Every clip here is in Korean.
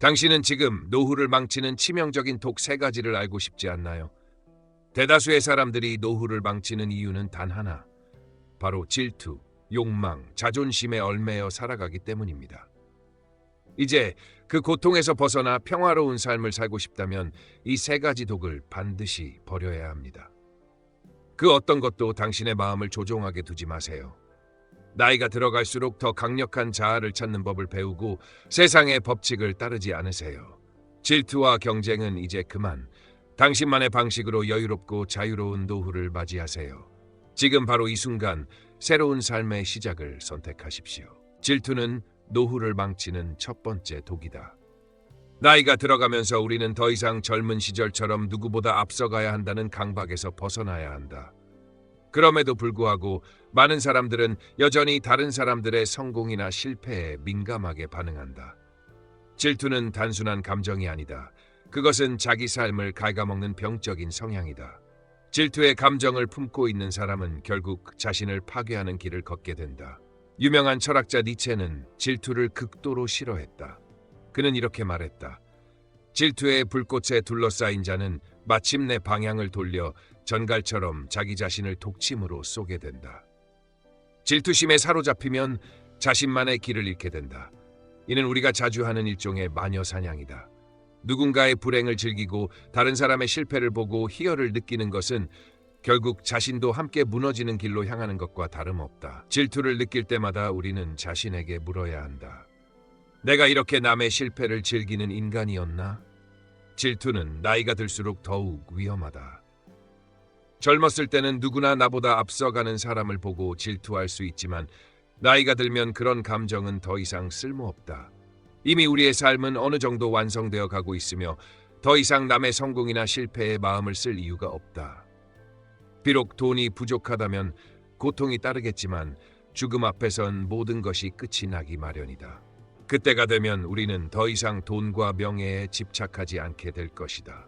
당신은 지금 노후를 망치는 치명적인 독 세 가지를 알고 싶지 않나요? 대다수의 사람들이 노후를 망치는 이유는 단 하나, 바로 질투, 욕망, 자존심에 얽매여 살아가기 때문입니다. 이제 그 고통에서 벗어나 평화로운 삶을 살고 싶다면 이 세 가지 독을 반드시 버려야 합니다. 그 어떤 것도 당신의 마음을 조종하게 두지 마세요. 나이가 들어갈수록 더 강력한 자아를 찾는 법을 배우고 세상의 법칙을 따르지 않으세요. 질투와 경쟁은 이제 그만. 당신만의 방식으로 여유롭고 자유로운 노후를 맞이하세요. 지금 바로 이 순간 새로운 삶의 시작을 선택하십시오. 질투는 노후를 망치는 첫 번째 독이다. 나이가 들어가면서 우리는 더 이상 젊은 시절처럼 누구보다 앞서가야 한다는 강박에서 벗어나야 한다. 그럼에도 불구하고 많은 사람들은 여전히 다른 사람들의 성공이나 실패에 민감하게 반응한다. 질투는 단순한 감정이 아니다. 그것은 자기 삶을 갉아먹는 병적인 성향이다. 질투의 감정을 품고 있는 사람은 결국 자신을 파괴하는 길을 걷게 된다. 유명한 철학자 니체는 질투를 극도로 싫어했다. 그는 이렇게 말했다. 질투의 불꽃에 둘러싸인 자는 마침내 방향을 돌려 전갈처럼 자기 자신을 독침으로 쏘게 된다. 질투심에 사로잡히면 자신만의 길을 잃게 된다. 이는 우리가 자주 하는 일종의 마녀 사냥이다. 누군가의 불행을 즐기고 다른 사람의 실패를 보고 희열을 느끼는 것은 결국 자신도 함께 무너지는 길로 향하는 것과 다름없다. 질투를 느낄 때마다 우리는 자신에게 물어야 한다. 내가 이렇게 남의 실패를 즐기는 인간이었나? 질투는 나이가 들수록 더욱 위험하다. 젊었을 때는 누구나 나보다 앞서가는 사람을 보고 질투할 수 있지만 나이가 들면 그런 감정은 더 이상 쓸모없다. 이미 우리의 삶은 어느 정도 완성되어 가고 있으며 더 이상 남의 성공이나 실패에 마음을 쓸 이유가 없다. 비록 돈이 부족하다면 고통이 따르겠지만 죽음 앞에선 모든 것이 끝이 나기 마련이다. 그때가 되면 우리는 더 이상 돈과 명예에 집착하지 않게 될 것이다.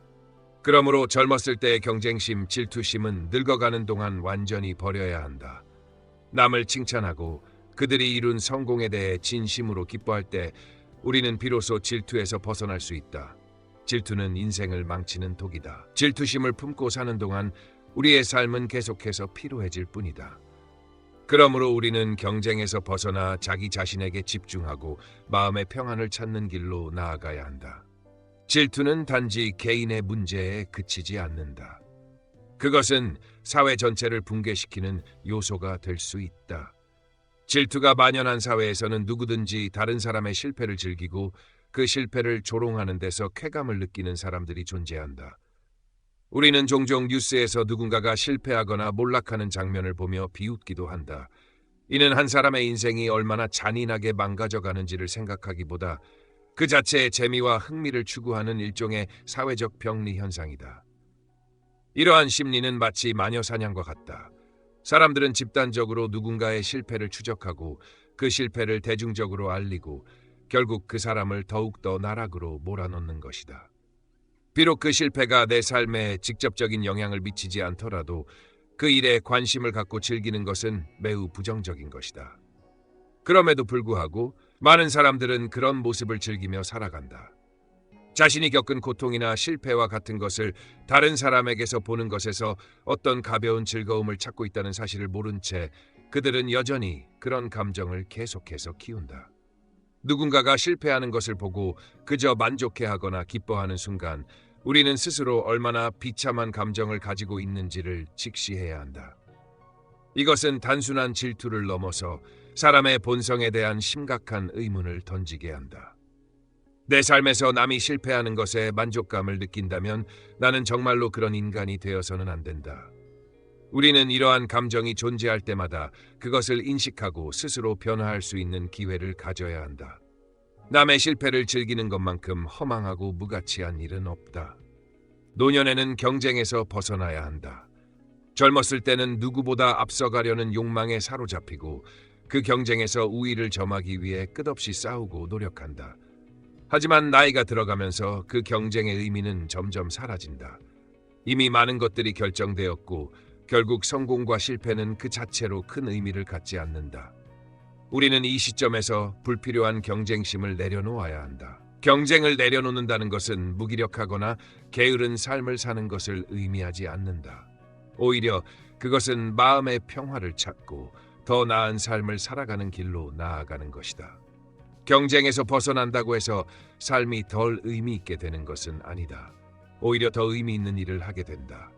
그러므로 젊었을 때의 경쟁심, 질투심은 늙어가는 동안 완전히 버려야 한다. 남을 칭찬하고 그들이 이룬 성공에 대해 진심으로 기뻐할 때 우리는 비로소 질투에서 벗어날 수 있다. 질투는 인생을 망치는 독이다. 질투심을 품고 사는 동안 우리의 삶은 계속해서 피로해질 뿐이다. 그러므로 우리는 경쟁에서 벗어나 자기 자신에게 집중하고 마음의 평안을 찾는 길로 나아가야 한다. 질투는 단지 개인의 문제에 그치지 않는다. 그것은 사회 전체를 붕괴시키는 요소가 될 수 있다. 질투가 만연한 사회에서는 누구든지 다른 사람의 실패를 즐기고 그 실패를 조롱하는 데서 쾌감을 느끼는 사람들이 존재한다. 우리는 종종 뉴스에서 누군가가 실패하거나 몰락하는 장면을 보며 비웃기도 한다. 이는 한 사람의 인생이 얼마나 잔인하게 망가져가는지를 생각하기보다 그 자체의 재미와 흥미를 추구하는 일종의 사회적 병리 현상이다. 이러한 심리는 마치 마녀 사냥과 같다. 사람들은 집단적으로 누군가의 실패를 추적하고 그 실패를 대중적으로 알리고 결국 그 사람을 더욱더 나락으로 몰아넣는 것이다. 비록 그 실패가 내 삶에 직접적인 영향을 미치지 않더라도 그 일에 관심을 갖고 즐기는 것은 매우 부정적인 것이다. 그럼에도 불구하고 많은 사람들은 그런 모습을 즐기며 살아간다. 자신이 겪은 고통이나 실패와 같은 것을 다른 사람에게서 보는 것에서 어떤 가벼운 즐거움을 찾고 있다는 사실을 모른 채 그들은 여전히 그런 감정을 계속해서 키운다. 누군가가 실패하는 것을 보고 그저 만족해하거나 기뻐하는 순간 우리는 스스로 얼마나 비참한 감정을 가지고 있는지를 직시해야 한다. 이것은 단순한 질투를 넘어서 사람의 본성에 대한 심각한 의문을 던지게 한다. 내 삶에서 남이 실패하는 것에 만족감을 느낀다면 나는 정말로 그런 인간이 되어서는 안 된다. 우리는 이러한 감정이 존재할 때마다 그것을 인식하고 스스로 변화할 수 있는 기회를 가져야 한다. 남의 실패를 즐기는 것만큼 허망하고 무가치한 일은 없다. 노년에는 경쟁에서 벗어나야 한다. 젊었을 때는 누구보다 앞서가려는 욕망에 사로잡히고 그 경쟁에서 우위를 점하기 위해 끝없이 싸우고 노력한다. 하지만 나이가 들어가면서 그 경쟁의 의미는 점점 사라진다. 이미 많은 것들이 결정되었고 결국 성공과 실패는 그 자체로 큰 의미를 갖지 않는다. 우리는 이 시점에서 불필요한 경쟁심을 내려놓아야 한다. 경쟁을 내려놓는다는 것은 무기력하거나 게으른 삶을 사는 것을 의미하지 않는다. 오히려 그것은 마음의 평화를 찾고 더 나은 삶을 살아가는 길로 나아가는 것이다. 경쟁에서 벗어난다고 해서 삶이 덜 의미 있게 되는 것은 아니다. 오히려 더 의미 있는 일을 하게 된다.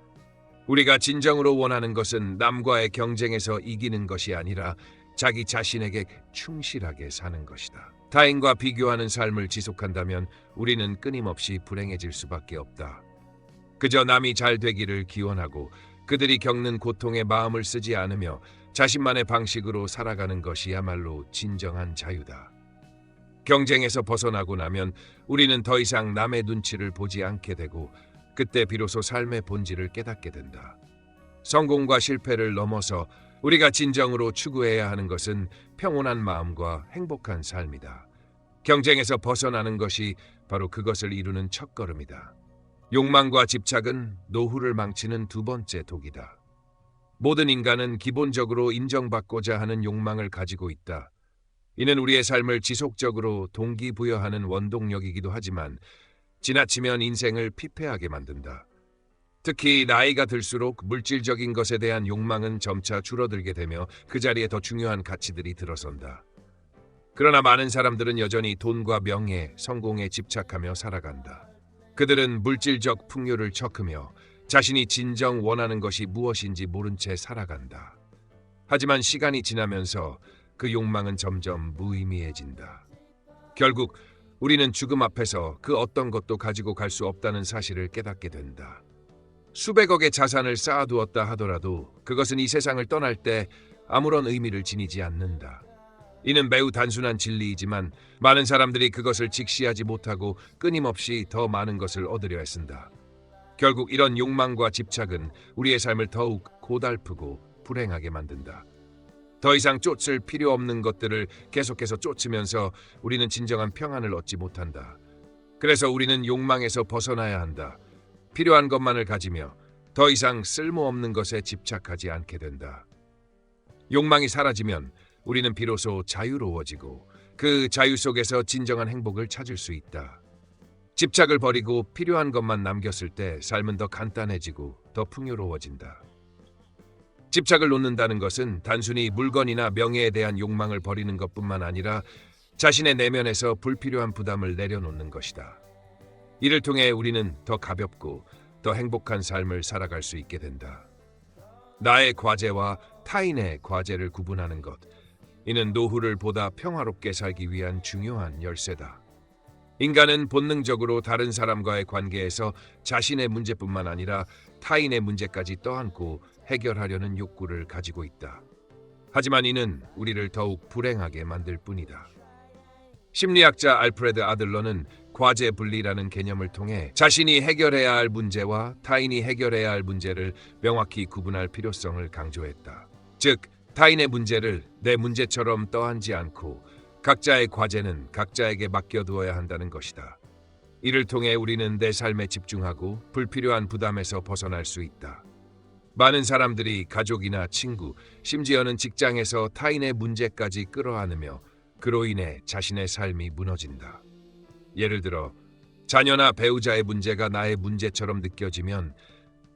우리가 진정으로 원하는 것은 남과의 경쟁에서 이기는 것이 아니라 자기 자신에게 충실하게 사는 것이다. 타인과 비교하는 삶을 지속한다면 우리는 끊임없이 불행해질 수밖에 없다. 그저 남이 잘 되기를 기원하고 그들이 겪는 고통에 마음을 쓰지 않으며 자신만의 방식으로 살아가는 것이야말로 진정한 자유다. 경쟁에서 벗어나고 나면 우리는 더 이상 남의 눈치를 보지 않게 되고 그때 비로소 삶의 본질을 깨닫게 된다. 성공과 실패를 넘어서 우리가 진정으로 추구해야 하는 것은 평온한 마음과 행복한 삶이다. 경쟁에서 벗어나는 것이 바로 그것을 이루는 첫걸음이다. 욕망과 집착은 노후를 망치는 두 번째 독이다. 모든 인간은 기본적으로 인정받고자 하는 욕망을 가지고 있다. 이는 우리의 삶을 지속적으로 동기부여하는 원동력이기도 하지만 지나치면 인생을 피폐하게 만든다. 특히 나이가 들수록 물질적인 것에 대한 욕망은 점차 줄어들게 되며 그 자리에 더 중요한 가치들이 들어선다. 그러나 많은 사람들은 여전히 돈과 명예, 성공에 집착하며 살아간다. 그들은 물질적 풍요를 척으며 자신이 진정 원하는 것이 무엇인지 모른 채 살아간다. 하지만 시간이 지나면서 그 욕망은 점점 무의미해진다. 결국 우리는 죽음 앞에서 그 어떤 것도 가지고 갈 수 없다는 사실을 깨닫게 된다. 수백억의 자산을 쌓아두었다 하더라도 그것은 이 세상을 떠날 때 아무런 의미를 지니지 않는다. 이는 매우 단순한 진리이지만 많은 사람들이 그것을 직시하지 못하고 끊임없이 더 많은 것을 얻으려 애쓴다. 결국 이런 욕망과 집착은 우리의 삶을 더욱 고달프고 불행하게 만든다. 더 이상 쫓을 필요 없는 것들을 계속해서 쫓으면서 우리는 진정한 평안을 얻지 못한다. 그래서 우리는 욕망에서 벗어나야 한다. 필요한 것만을 가지며 더 이상 쓸모없는 것에 집착하지 않게 된다. 욕망이 사라지면 우리는 비로소 자유로워지고 그 자유 속에서 진정한 행복을 찾을 수 있다. 집착을 버리고 필요한 것만 남겼을 때 삶은 더 간단해지고 더 풍요로워진다. 집착을 놓는다는 것은 단순히 물건이나 명예에 대한 욕망을 버리는 것뿐만 아니라 자신의 내면에서 불필요한 부담을 내려놓는 것이다. 이를 통해 우리는 더 가볍고 더 행복한 삶을 살아갈 수 있게 된다. 나의 과제와 타인의 과제를 구분하는 것, 이는 노후를 보다 평화롭게 살기 위한 중요한 열쇠다. 인간은 본능적으로 다른 사람과의 관계에서 자신의 문제뿐만 아니라 타인의 문제까지 떠안고 해결하려는 욕구를 가지고 있다. 하지만 이는 우리를 더욱 불행하게 만들 뿐이다. 심리학자 알프레드 아들러는 과제 분리라는 개념을 통해 자신이 해결해야 할 문제와 타인이 해결해야 할 문제를 명확히 구분할 필요성을 강조했다. 즉, 타인의 문제를 내 문제처럼 떠안지 않고 각자의 과제는 각자에게 맡겨두어야 한다는 것이다. 이를 통해 우리는 내 삶에 집중하고 불필요한 부담에서 벗어날 수 있다. 많은 사람들이 가족이나 친구, 심지어는 직장에서 타인의 문제까지 끌어안으며 그로 인해 자신의 삶이 무너진다. 예를 들어 자녀나 배우자의 문제가 나의 문제처럼 느껴지면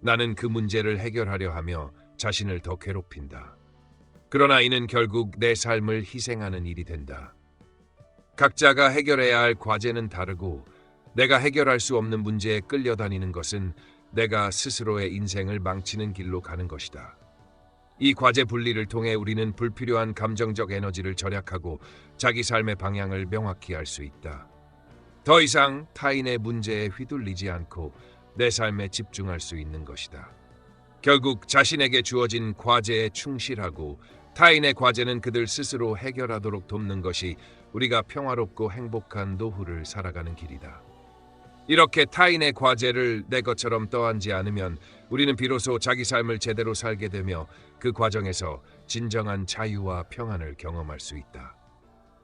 나는 그 문제를 해결하려 하며 자신을 더 괴롭힌다. 그러나 이는 결국 내 삶을 희생하는 일이 된다. 각자가 해결해야 할 과제는 다르고 내가 해결할 수 없는 문제에 끌려다니는 것은 내가 스스로의 인생을 망치는 길로 가는 것이다. 이 과제 분리를 통해 우리는 불필요한 감정적 에너지를 절약하고 자기 삶의 방향을 명확히 알 수 있다. 더 이상 타인의 문제에 휘둘리지 않고 내 삶에 집중할 수 있는 것이다. 결국 자신에게 주어진 과제에 충실하고 타인의 과제는 그들 스스로 해결하도록 돕는 것이 우리가 평화롭고 행복한 노후를 살아가는 길이다. 이렇게 타인의 과제를 내 것처럼 떠안지 않으면 우리는 비로소 자기 삶을 제대로 살게 되며 그 과정에서 진정한 자유와 평안을 경험할 수 있다.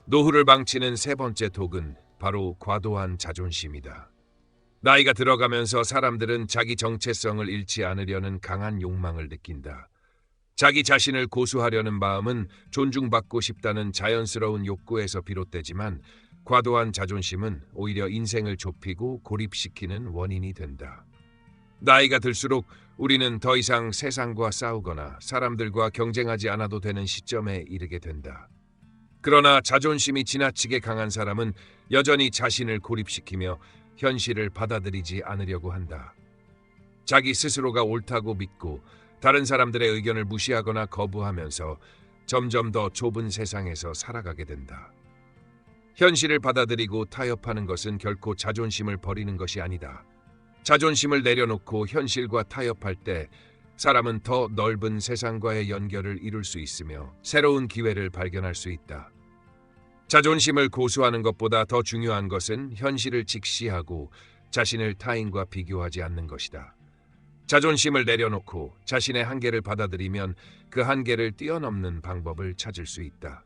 노후를 망치는 세 번째 독은 바로 과도한 자존심이다. 나이가 들어가면서 사람들은 자기 정체성을 잃지 않으려는 강한 욕망을 느낀다. 자기 자신을 고수하려는 마음은 존중받고 싶다는 자연스러운 욕구에서 비롯되지만 과도한 자존심은 오히려 인생을 좁히고 고립시키는 원인이 된다. 나이가 들수록 우리는 더 이상 세상과 싸우거나 사람들과 경쟁하지 않아도 되는 시점에 이르게 된다. 그러나 자존심이 지나치게 강한 사람은 여전히 자신을 고립시키며 현실을 받아들이지 않으려고 한다. 자기 스스로가 옳다고 믿고 다른 사람들의 의견을 무시하거나 거부하면서 점점 더 좁은 세상에서 살아가게 된다. 현실을 받아들이고 타협하는 것은 결코 자존심을 버리는 것이 아니다. 자존심을 내려놓고 현실과 타협할 때 사람은 더 넓은 세상과의 연결을 이룰 수 있으며 새로운 기회를 발견할 수 있다. 자존심을 고수하는 것보다 더 중요한 것은 현실을 직시하고 자신을 타인과 비교하지 않는 것이다. 자존심을 내려놓고 자신의 한계를 받아들이면 그 한계를 뛰어넘는 방법을 찾을 수 있다.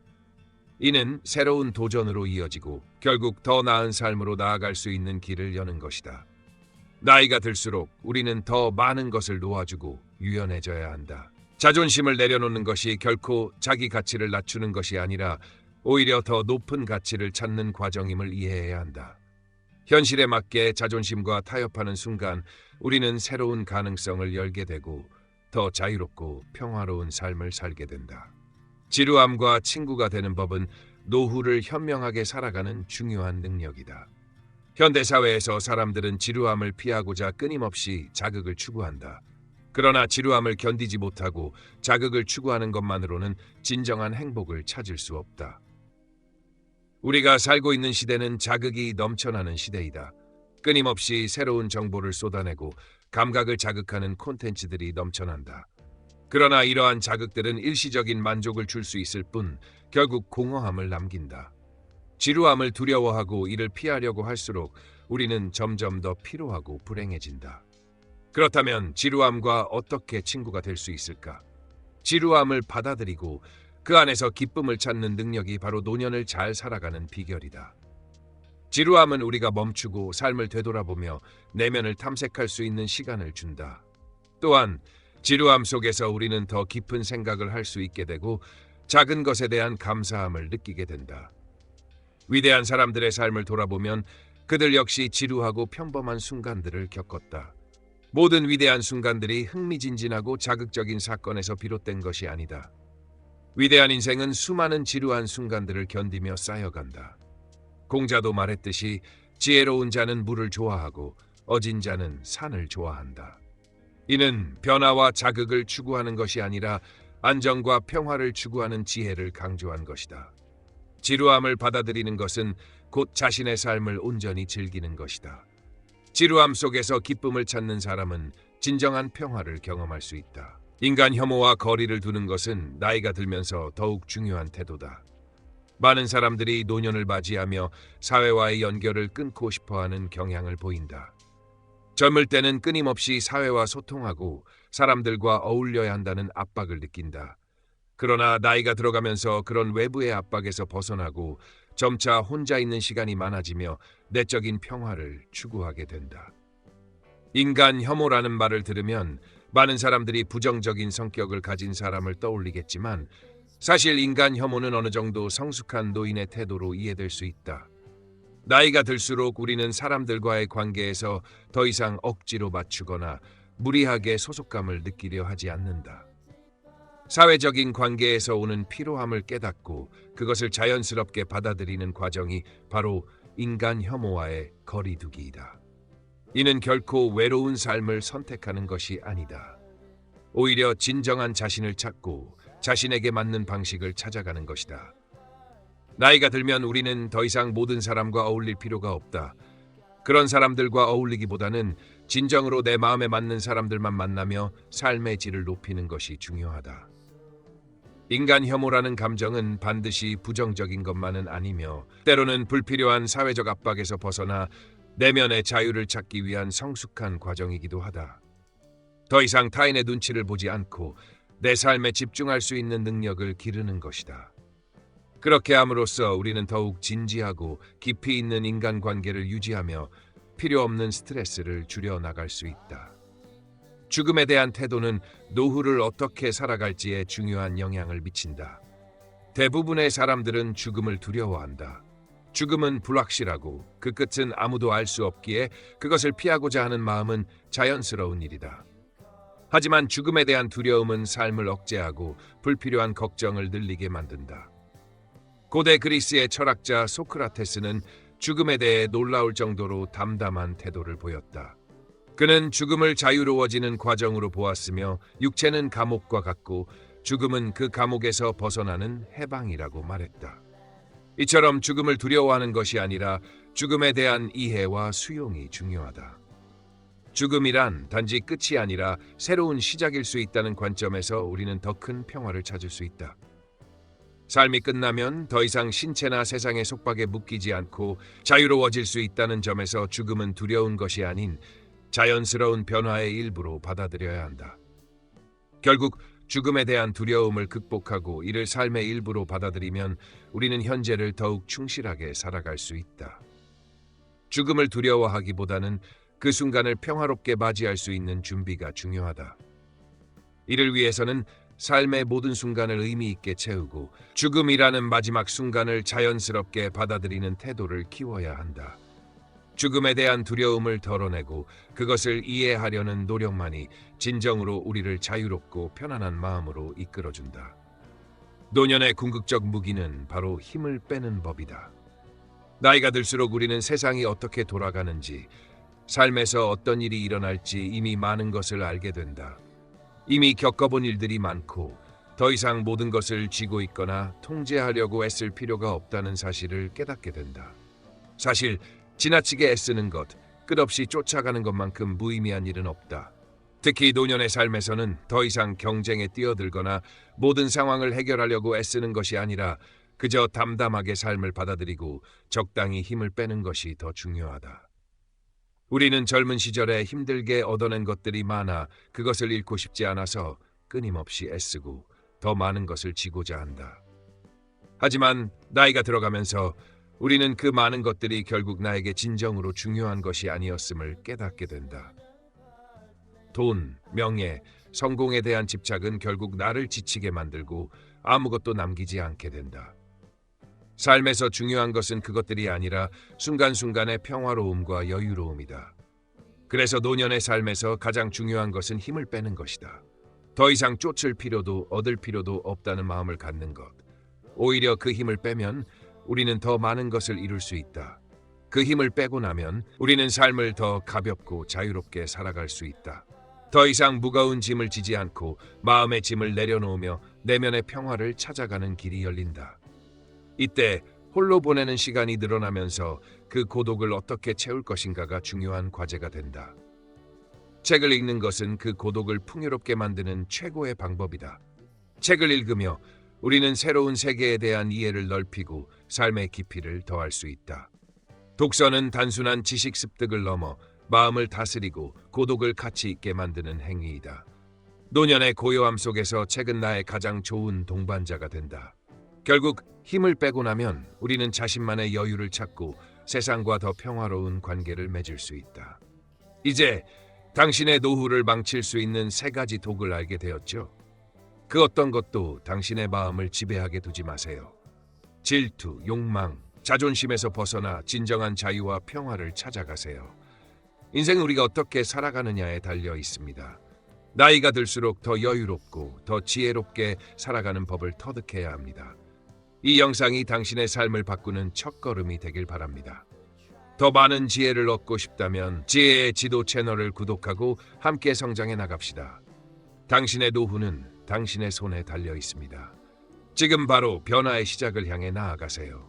이는 새로운 도전으로 이어지고 결국 더 나은 삶으로 나아갈 수 있는 길을 여는 것이다. 나이가 들수록 우리는 더 많은 것을 놓아주고 유연해져야 한다. 자존심을 내려놓는 것이 결코 자기 가치를 낮추는 것이 아니라 오히려 더 높은 가치를 찾는 과정임을 이해해야 한다. 현실에 맞게 자존심과 타협하는 순간 우리는 새로운 가능성을 열게 되고 더 자유롭고 평화로운 삶을 살게 된다. 지루함과 친구가 되는 법은 노후를 현명하게 살아가는 중요한 능력이다. 현대사회에서 사람들은 지루함을 피하고자 끊임없이 자극을 추구한다. 그러나 지루함을 견디지 못하고 자극을 추구하는 것만으로는 진정한 행복을 찾을 수 없다. 우리가 살고 있는 시대는 자극이 넘쳐나는 시대이다. 끊임없이 새로운 정보를 쏟아내고 감각을 자극하는 콘텐츠들이 넘쳐난다. 그러나 이러한 자극들은 일시적인 만족을 줄 수 있을 뿐 결국 공허함을 남긴다. 지루함을 두려워하고 이를 피하려고 할수록 우리는 점점 더 피로하고 불행해진다. 그렇다면 지루함과 어떻게 친구가 될 수 있을까? 지루함을 받아들이고 그 안에서 기쁨을 찾는 능력이 바로 노년을 잘 살아가는 비결이다. 지루함은 우리가 멈추고 삶을 되돌아보며 내면을 탐색할 수 있는 시간을 준다. 또한 지루함 속에서 우리는 더 깊은 생각을 할 수 있게 되고 작은 것에 대한 감사함을 느끼게 된다. 위대한 사람들의 삶을 돌아보면 그들 역시 지루하고 평범한 순간들을 겪었다. 모든 위대한 순간들이 흥미진진하고 자극적인 사건에서 비롯된 것이 아니다. 위대한 인생은 수많은 지루한 순간들을 견디며 쌓여간다. 공자도 말했듯이 지혜로운 자는 물을 좋아하고 어진 자는 산을 좋아한다. 이는 변화와 자극을 추구하는 것이 아니라 안정과 평화를 추구하는 지혜를 강조한 것이다. 지루함을 받아들이는 것은 곧 자신의 삶을 온전히 즐기는 것이다. 지루함 속에서 기쁨을 찾는 사람은 진정한 평화를 경험할 수 있다. 인간 혐오와 거리를 두는 것은 나이가 들면서 더욱 중요한 태도다. 많은 사람들이 노년을 맞이하며 사회와의 연결을 끊고 싶어하는 경향을 보인다. 젊을 때는 끊임없이 사회와 소통하고 사람들과 어울려야 한다는 압박을 느낀다. 그러나 나이가 들어가면서 그런 외부의 압박에서 벗어나고 점차 혼자 있는 시간이 많아지며 내적인 평화를 추구하게 된다. 인간 혐오라는 말을 들으면 많은 사람들이 부정적인 성격을 가진 사람을 떠올리겠지만 사실 인간 혐오는 어느 정도 성숙한 노인의 태도로 이해될 수 있다. 나이가 들수록 우리는 사람들과의 관계에서 더 이상 억지로 맞추거나 무리하게 소속감을 느끼려 하지 않는다. 사회적인 관계에서 오는 피로함을 깨닫고 그것을 자연스럽게 받아들이는 과정이 바로 인간 혐오와의 거리두기이다. 이는 결코 외로운 삶을 선택하는 것이 아니다. 오히려 진정한 자신을 찾고 자신에게 맞는 방식을 찾아가는 것이다. 나이가 들면 우리는 더 이상 모든 사람과 어울릴 필요가 없다. 그런 사람들과 어울리기보다는 진정으로 내 마음에 맞는 사람들만 만나며 삶의 질을 높이는 것이 중요하다. 인간 혐오라는 감정은 반드시 부정적인 것만은 아니며 때로는 불필요한 사회적 압박에서 벗어나 내면의 자유를 찾기 위한 성숙한 과정이기도 하다. 더 이상 타인의 눈치를 보지 않고 내 삶에 집중할 수 있는 능력을 기르는 것이다. 그렇게 함으로써 우리는 더욱 진지하고 깊이 있는 인간관계를 유지하며 필요 없는 스트레스를 줄여 나갈 수 있다. 죽음에 대한 태도는 노후를 어떻게 살아갈지에 중요한 영향을 미친다. 대부분의 사람들은 죽음을 두려워한다. 죽음은 불확실하고 그 끝은 아무도 알 수 없기에 그것을 피하고자 하는 마음은 자연스러운 일이다. 하지만 죽음에 대한 두려움은 삶을 억제하고 불필요한 걱정을 늘리게 만든다. 고대 그리스의 철학자 소크라테스는 죽음에 대해 놀라울 정도로 담담한 태도를 보였다. 그는 죽음을 자유로워지는 과정으로 보았으며 육체는 감옥과 같고 죽음은 그 감옥에서 벗어나는 해방이라고 말했다. 이처럼 죽음을 두려워하는 것이 아니라 죽음에 대한 이해와 수용이 중요하다. 죽음이란 단지 끝이 아니라 새로운 시작일 수 있다는 관점에서 우리는 더 큰 평화를 찾을 수 있다. 삶이 끝나면 더 이상 신체나 세상의 속박에 묶이지 않고 자유로워질 수 있다는 점에서 죽음은 두려운 것이 아닌 자연스러운 변화의 일부로 받아들여야 한다. 결국 죽음에 대한 두려움을 극복하고 이를 삶의 일부로 받아들이면 우리는 현재를 더욱 충실하게 살아갈 수 있다. 죽음을 두려워하기보다는 그 순간을 평화롭게 맞이할 수 있는 준비가 중요하다. 이를 위해서는 삶의 모든 순간을 의미 있게 채우고 죽음이라는 마지막 순간을 자연스럽게 받아들이는 태도를 키워야 한다. 죽음에 대한 두려움을 덜어내고 그것을 이해하려는 노력만이 진정으로 우리를 자유롭고 편안한 마음으로 이끌어준다. 노년의 궁극적 무기는 바로 힘을 빼는 법이다. 나이가 들수록 우리는 세상이 어떻게 돌아가는지, 삶에서 어떤 일이 일어날지 이미 많은 것을 알게 된다. 이미 겪어본 일들이 많고 더 이상 모든 것을 쥐고 있거나 통제하려고 애쓸 필요가 없다는 사실을 깨닫게 된다. 사실 지나치게 애쓰는 것, 끝없이 쫓아가는 것만큼 무의미한 일은 없다. 특히 노년의 삶에서는 더 이상 경쟁에 뛰어들거나 모든 상황을 해결하려고 애쓰는 것이 아니라 그저 담담하게 삶을 받아들이고 적당히 힘을 빼는 것이 더 중요하다. 우리는 젊은 시절에 힘들게 얻어낸 것들이 많아 그것을 잃고 싶지 않아서 끊임없이 애쓰고 더 많은 것을 지고자 한다. 하지만 나이가 들어가면서 우리는 그 많은 것들이 결국 나에게 진정으로 중요한 것이 아니었음을 깨닫게 된다. 돈, 명예, 성공에 대한 집착은 결국 나를 지치게 만들고 아무것도 남기지 않게 된다. 삶에서 중요한 것은 그것들이 아니라 순간순간의 평화로움과 여유로움이다. 그래서 노년의 삶에서 가장 중요한 것은 힘을 빼는 것이다. 더 이상 쫓을 필요도 얻을 필요도 없다는 마음을 갖는 것. 오히려 그 힘을 빼면 우리는 더 많은 것을 이룰 수 있다. 그 힘을 빼고 나면 우리는 삶을 더 가볍고 자유롭게 살아갈 수 있다. 더 이상 무거운 짐을 지지 않고 마음의 짐을 내려놓으며 내면의 평화를 찾아가는 길이 열린다. 이때 홀로 보내는 시간이 늘어나면서 그 고독을 어떻게 채울 것인가가 중요한 과제가 된다. 책을 읽는 것은 그 고독을 풍요롭게 만드는 최고의 방법이다. 책을 읽으며 우리는 새로운 세계에 대한 이해를 넓히고 삶의 깊이를 더할 수 있다. 독서는 단순한 지식 습득을 넘어 마음을 다스리고 고독을 가치 있게 만드는 행위이다. 노년의 고요함 속에서 책은 나의 가장 좋은 동반자가 된다. 결국 힘을 빼고 나면 우리는 자신만의 여유를 찾고 세상과 더 평화로운 관계를 맺을 수 있다. 이제 당신의 노후를 망칠 수 있는 3가지 독을 알게 되었죠? 그 어떤 것도 당신의 마음을 지배하게 두지 마세요. 질투, 욕망, 자존심에서 벗어나 진정한 자유와 평화를 찾아가세요. 인생은 우리가 어떻게 살아가느냐에 달려 있습니다. 나이가 들수록 더 여유롭고 더 지혜롭게 살아가는 법을 터득해야 합니다. 이 영상이 당신의 삶을 바꾸는 첫걸음이 되길 바랍니다. 더 많은 지혜를 얻고 싶다면 지혜의 지도 채널을 구독하고 함께 성장해 나갑시다. 당신의 노후는 당신의 손에 달려 있습니다. 지금 바로 변화의 시작을 향해 나아가세요.